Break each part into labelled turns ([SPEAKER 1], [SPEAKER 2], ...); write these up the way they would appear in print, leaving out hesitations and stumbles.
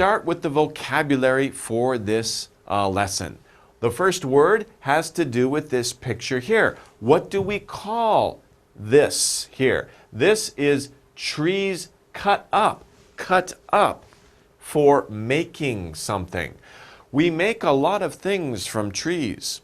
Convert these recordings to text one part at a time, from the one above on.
[SPEAKER 1] start with the vocabulary for this lesson. The first word has to do with this picture here. What do we call this here? This is trees cut up for making something. We make a lot of things from trees.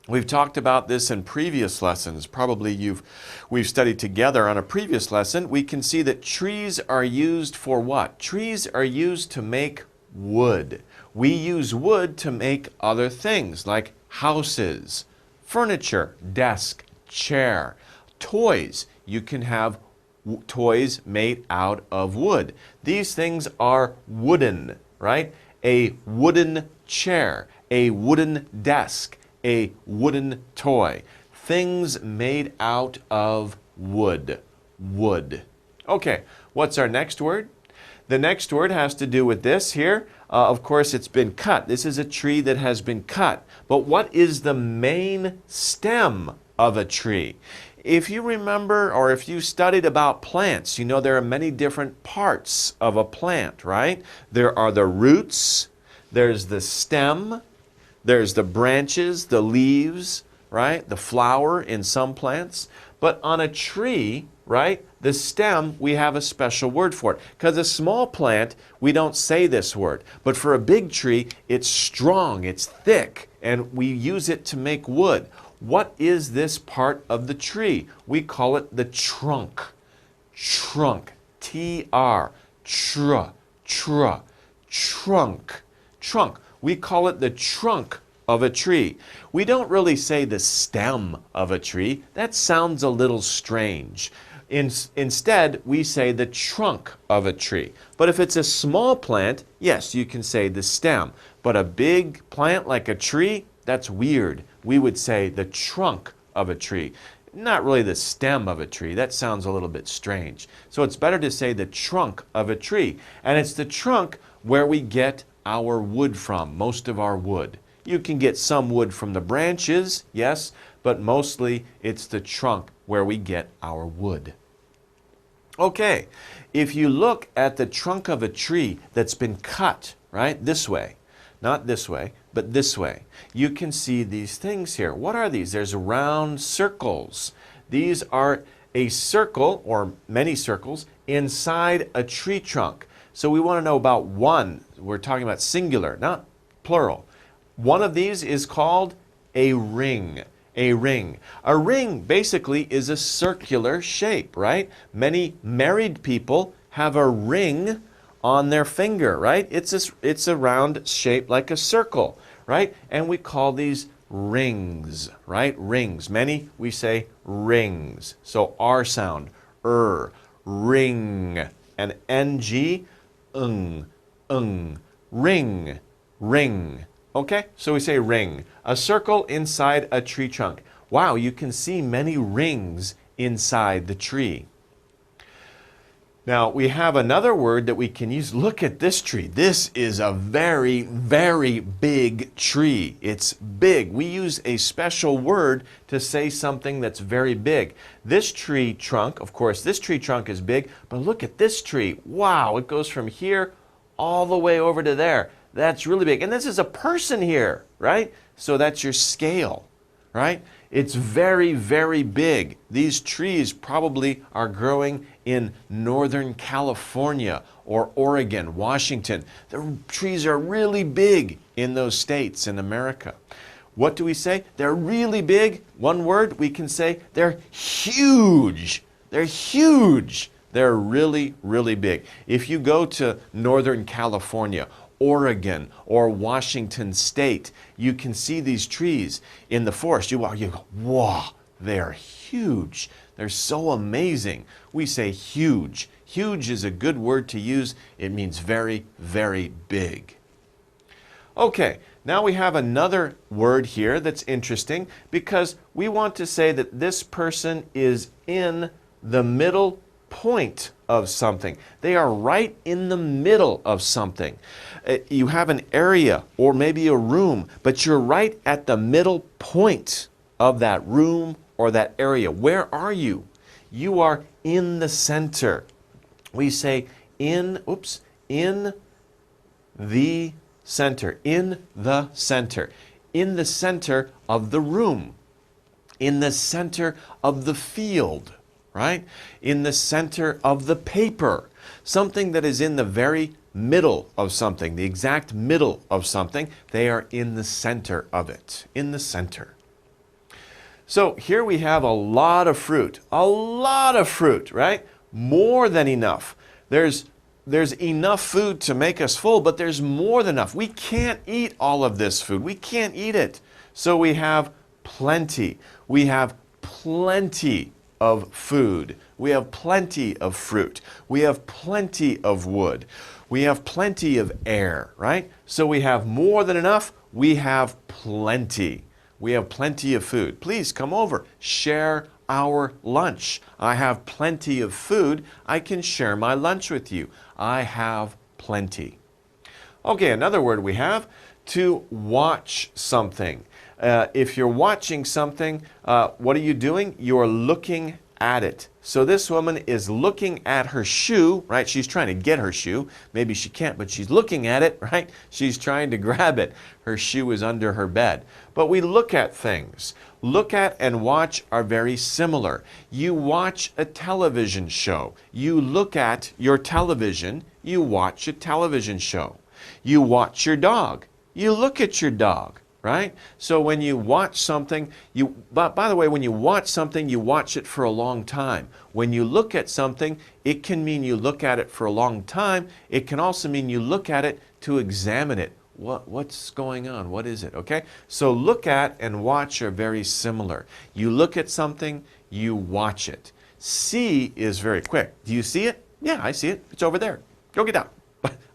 [SPEAKER 1] We've talked about this in previous lessons. Probably we've studied together on a previous lesson. We can see that trees are used for what? Trees are used to make wood. We use wood to make other things like houses, furniture, desk, chair, toys. You can have toys made out of wood. These things are wooden, right? A wooden chair, a wooden desk, a wooden toy. Things made out of wood. Wood. Okay, what's our next word? The next word has to do with this here. Of course, it's been cut. This is a tree that has been cut. But what is the main stem of a tree? If you remember, or if you studied about plants, you know there are many different parts of a plant, right? There are the roots, there's the stem, there's the branches, the leaves, right? The flower in some plants. But on a tree, right, the stem, we have a special word for it. Because a small plant, we don't say this word. But for a big tree, it's strong, it's thick, and we use it to make wood. What is this part of the tree? We call it the trunk. Trunk. T-R. Trunk. Trunk. We call it the trunk of a tree. We don't really say the stem of a tree. That sounds a little strange. Instead, we say the trunk of a tree. But if it's a small plant, yes, you can say the stem. But a big plant like a tree, that's weird. We would say the trunk of a tree. Not really the stem of a tree. That sounds a little bit strange. So it's better to say the trunk of a tree. And it's the trunk where we get our wood from, most of our wood. You can get some wood from the branches, yes, but mostly it's the trunk where we get our wood. Okay, if you look at the trunk of a tree that's been cut, right, this way, not this way, but this way, you can see these things here. What are these? There's round circles. These are a circle, or many circles, inside a tree trunk. So we want to know about one. We're talking about singular, not plural. One of these is called a ring. A ring. A ring basically is a circular shape, right? Many married people have a ring on their finger, right? It's a round shape like a circle, right? And we call these rings, right? Rings. Many we say rings. So R sound, ring, and ng, ring, ring. Okay, so we say ring. A circle inside a tree trunk. Wow, you can see many rings inside the tree. Now, we have another word that we can use. Look at this tree. This is a very, very big tree. It's big. We use a special word to say something that's very big. This tree trunk, of course, this tree trunk is big, but look at this tree. Wow, it goes from here all the way over to there. That's really big. And this is a person here, right? So that's your scale, right? It's very, very big. These trees probably are growing in Northern California or Oregon, Washington. The trees are really big in those states in America. What do we say? They're really big. One word, we can say they're huge. They're huge. They're really, really big. If you go to Northern California, Oregon, or Washington State, you can see these trees in the forest. You go, wow, they're huge. They're so amazing. We say huge. Huge is a good word to use. It means very, very big. Okay, now we have another word here that's interesting because we want to say that this person is in the middle point of something. They are right in the middle of something. You have an area or maybe a room, but you're right at the middle point of that room or that area. Where are you? You are in the center. We say in the center, in the center, in the center of the room, in the center of the field, right? In the center of the paper, something that is in the very middle of something, the exact middle of something, they are in the center of it, in the center. So here we have a lot of fruit, right? More than enough. There's enough food to make us full, but there's more than enough. We can't eat all of this food. We can't eat it. So we have plenty. We have plenty of food. We have plenty of fruit. We have plenty of wood. We have plenty of air, right? So we have more than enough. We have plenty. We have plenty of food. Please come over. Share our lunch. I have plenty of food. I can share my lunch with you. I have plenty. Okay, another word we have, to watch something. If you're watching something, what are you doing? You're looking at it. So this woman is looking at her shoe, right? She's trying to get her shoe. Maybe she can't, but she's looking at it, right? She's trying to grab it. Her shoe is under her bed. But we look at things. Look at and watch are very similar. You watch a television show. You look at your television. You watch a television show. You watch your dog. You look at your dog. Right? So when you watch something, by the way, when you watch something, you watch it for a long time. When you look at something, it can mean you look at it for a long time. It can also mean you look at it to examine it. What's going on? What is it? Okay? So look at and watch are very similar. You look at something, you watch it. See is very quick. Do you see it? Yeah, I see it. It's over there. Go get down.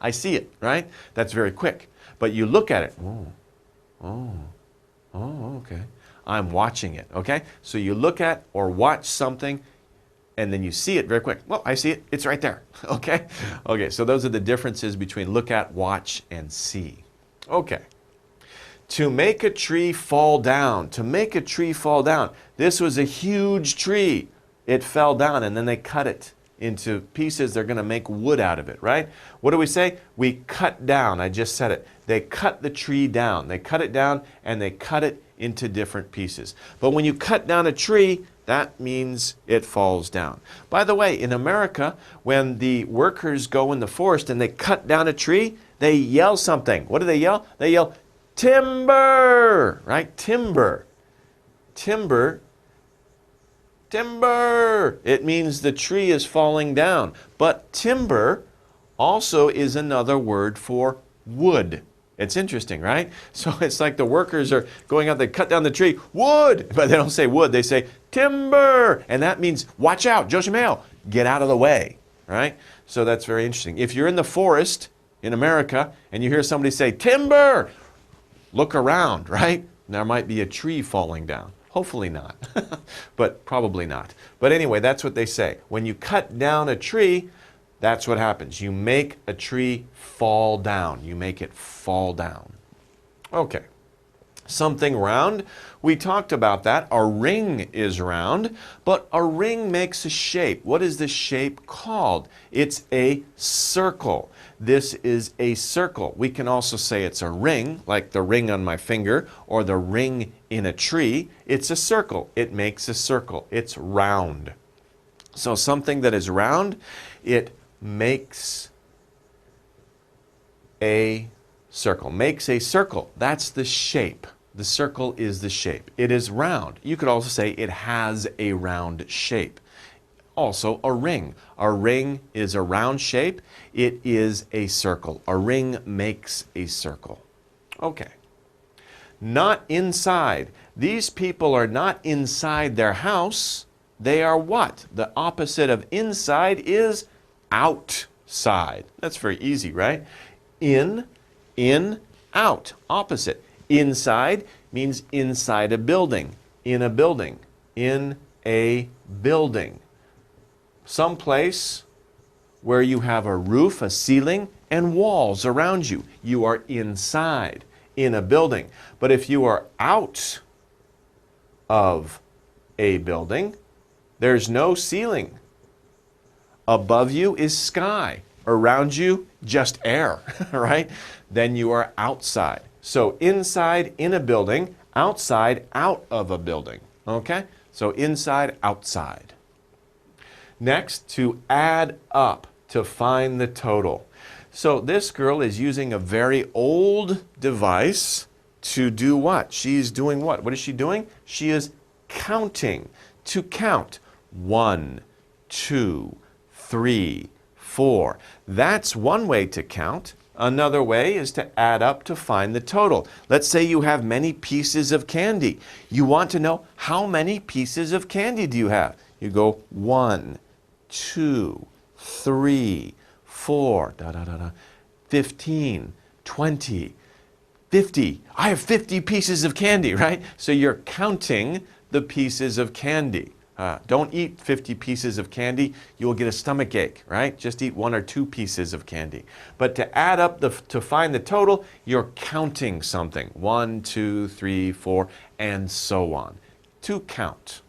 [SPEAKER 1] I see it, right? That's very quick. But you look at it. Oh, okay. I'm watching it, okay? So you look at or watch something, and then you see it very quick. Well, I see it. It's right there, okay? Okay, so those are the differences between look at, watch, and see. Okay. To make a tree fall down. To make a tree fall down. This was a huge tree. It fell down, and then they cut it into pieces. They're going to make wood out of it, right? What do we say? We cut down. I just said it. They cut the tree down. They cut it down and they cut it into different pieces. But when you cut down a tree, that means it falls down. By the way, in America, when the workers go in the forest and they cut down a tree, they yell something. What do they yell? They yell, timber, right? Timber. Timber. Timber. It means the tree is falling down. But timber also is another word for wood. It's interesting, right? So it's like the workers are going out, they cut down the tree, wood, but they don't say wood, they say timber. And that means watch out, Joshimeo, get out of the way, right? So that's very interesting. If you're in the forest in America and you hear somebody say timber, look around, right? There might be a tree falling down. Hopefully not, but probably not. But anyway, that's what they say. When you cut down a tree, that's what happens. You make a tree fall down. You make it fall down. Okay. Something round. We talked about that. A ring is round, but a ring makes a shape. What is the shape called? It's a circle. This is a circle. We can also say it's a ring, like the ring on my finger, or the ring in a tree. It's a circle. It makes a circle. It's round. So something that is round, it makes a circle. Makes a circle. That's the shape. The circle is the shape. It is round. You could also say it has a round shape. Also, a ring. A ring is a round shape. It is a circle. A ring makes a circle. Okay. Not inside. These people are not inside their house. They are what? The opposite of inside is outside. That's very easy, right? In, out. Opposite. Inside means inside a building. In a building. In a building. Someplace where you have a roof, a ceiling, and walls around you. You are inside, in a building. But if you are out of a building, there's no ceiling. Above you is sky. Around you, just air, right? Then you are outside. So inside, in a building. Outside, out of a building. Okay? So inside, outside. Next, to add up, to find the total. So this girl is using a very old device to do what? She's doing what? What is she doing? She is counting. To count. 1, 2, 3, 4. That's one way to count. Another way is to add up to find the total. Let's say you have many pieces of candy. You want to know how many pieces of candy do you have? You go 1, 2, 3, 4, 15, 20, 50. I have 50 pieces of candy, right? So you're counting the pieces of candy. Don't eat 50 pieces of candy. You will get a stomach ache, right? Just eat 1 or 2 pieces of candy. But to add up, to find the total, you're counting something. 1, 2, 3, 4, and so on. To count.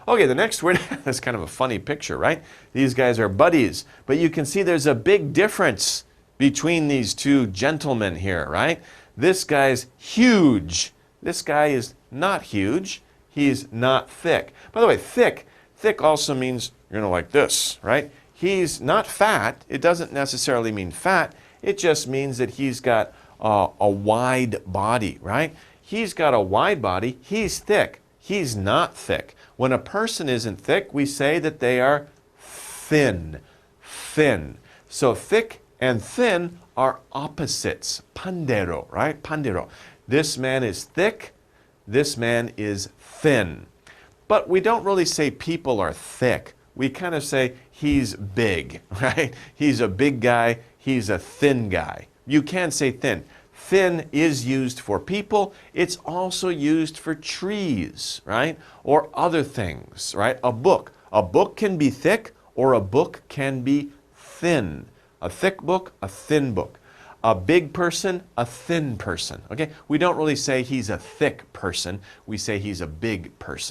[SPEAKER 1] Okay, the next word is kind of a funny picture, right? These guys are buddies. But you can see there's a big difference between these two gentlemen here, right? This guy's huge. This guy is not huge. He's not thick. By the way, thick also means, like this, right? He's not fat. It doesn't necessarily mean fat. It just means that he's got a wide body, right? He's got a wide body. He's thick. He's not thick. When a person isn't thick, we say that they are thin. Thin. So thick and thin are opposites. Pandero, right? Pandero. This man is thick. This man is thin. But we don't really say people are thick. We kind of say he's big, right? He's a big guy. He's a thin guy. You can say thin. Thin is used for people. It's also used for trees, right? Or other things, right? A book. A book can be thick or a book can be thin. A thick book, a thin book. A big person, a thin person. Okay? We don't really say he's a thick person. We say he's a big person.